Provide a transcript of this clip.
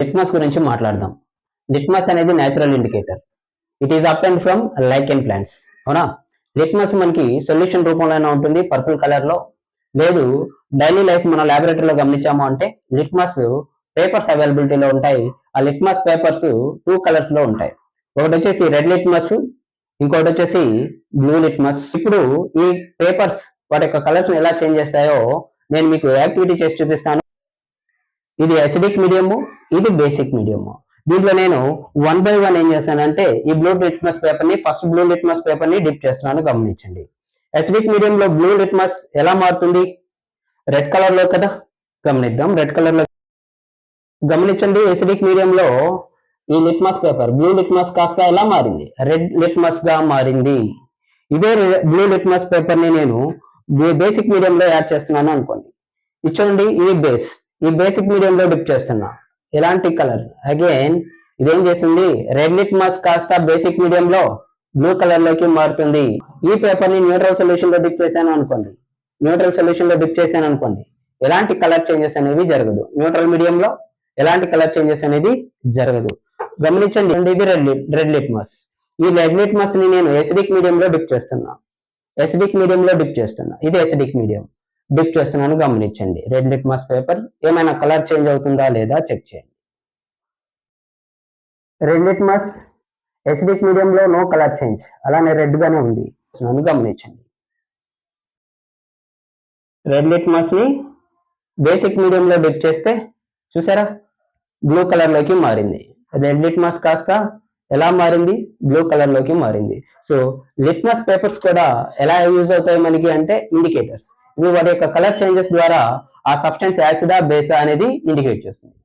Litmus గురించి మాట్లాడదాం. Litmus అనేది natural indicator. It is obtained from lichen plants. అవునా? లిట్మస్ మనకి సొల్యూషన్ రూపంలోనే ఉంటుంది, పర్పుల్ కలర్ లో. లేదు, డైలీ లైఫ్ మన లాబొరేటరీలో గమనించాము అంటే లిట్మస్ పేపర్స్ అవైలబిలిటీలో ఉంటాయి. ఆ లిట్మస్ పేపర్స్ 2 కలర్స్ లో ఉంటాయి. ఒకటి వచ్చేసి రెడ్ లిట్మస్, ఇంకోటి వచ్చేసి బ్లూ లిట్మస్. ఇప్పుడు ఈ పేపర్స్ వాటి యొక్క కలర్స్ ఎలా చేంజ్ చేస్తాయో నేను మీకు యాక్టివిటీ చేసి చూపిస్తాను. ఇది అసిడిక్ మీడియము, ఇది బేసిక్ మీడియము. దీంట్లో నేను 1 by 1 ఏం చేస్తానంటే ఈ బ్లూ లిట్మస్ పేపర్ ని ఫస్ట్ బ్లూ లిట్మస్ పేపర్ ని డిప్ చేస్తున్నాను, గమనించండి. అసిడిక్ మీడియం లో బ్లూ లిట్మస్ ఎలా మారుతుంది? రెడ్ కలర్ లో కదా. గమనిద్దాం. రెడ్ కలర్ లో గమనించండి. అసిడిక్ మీడియం లో ఈ లిట్మస్ పేపర్ బ్లూ లిట్మస్ కాస్త ఎలా మారింది? రెడ్ లిట్మస్ గా మారింది. ఇదే బ్లూ లిట్మస్ పేపర్ ని నేను బేసిక్ మీడియం లో యాడ్ చేస్తున్నాను అనుకోండి. చూడండి, ఇది బేస్. ఈ బేసిక్ మీడియం లో డిప్ చేస్తున్నా. ఎలాంటి కలర్? అగైన్ ఇదేం చేస్తుంది? రెడ్ లిట్మస్ కాస్త బేసిక్ మీడియం లో బ్లూ కలర్ లోకి మారుతుంది. ఈ పేపర్ ని న్యూట్రల్ సొల్యూషన్ లో డిప్ చేశాను అనుకోండి. ఎలాంటి కలర్ చేంజెస్ అనేవి జరగదు. న్యూట్రల్ మీడియం లో ఎలాంటి కలర్ చేంజెస్ అనేది జరగదు. గమనించండి, ఇది రెడ్ లిట్మస్. ఈ రెడ్ లిట్మస్ ని నేను ఎసిడిక్ మీడియం లో డిప్ చేస్తున్నా. ఇది ఎసిడిక్ మీడియం డిప్ చేస్తున్నాను, గమనించండి. రెడ్ లిట్మస్ పేపర్ ఏమైనా కలర్ చేంజ్ అవుతుందా లేదా చెక్ చేయండి. రెడ్ లిట్మస్ ఎసిడిక్ మీడియం లో నో కలర్ చేంజ్, అలానే రెడ్ గానే ఉంది, గమనించండి. రెడ్ లిట్మస్ ని బేసిక్ మీడియం లో డిప్ చేస్తే చూసారా, బ్లూ కలర్ లోకి మారింది. రెడ్ లిట్మస్ కాస్త ఎలా మారింది? బ్లూ కలర్ లోకి మారింది. సో లిట్మస్ పేపర్స్ కూడా ఎలా యూజ్ అవుతాయి మనకి అంటే ఇండికేటర్స్. ఇవి వాటి యొక్క కలర్ చేంజెస్ ద్వారా ఆ సబ్స్టెన్స్ యాసిడా బేసా అనేది ఇండికేట్ చేస్తుంది.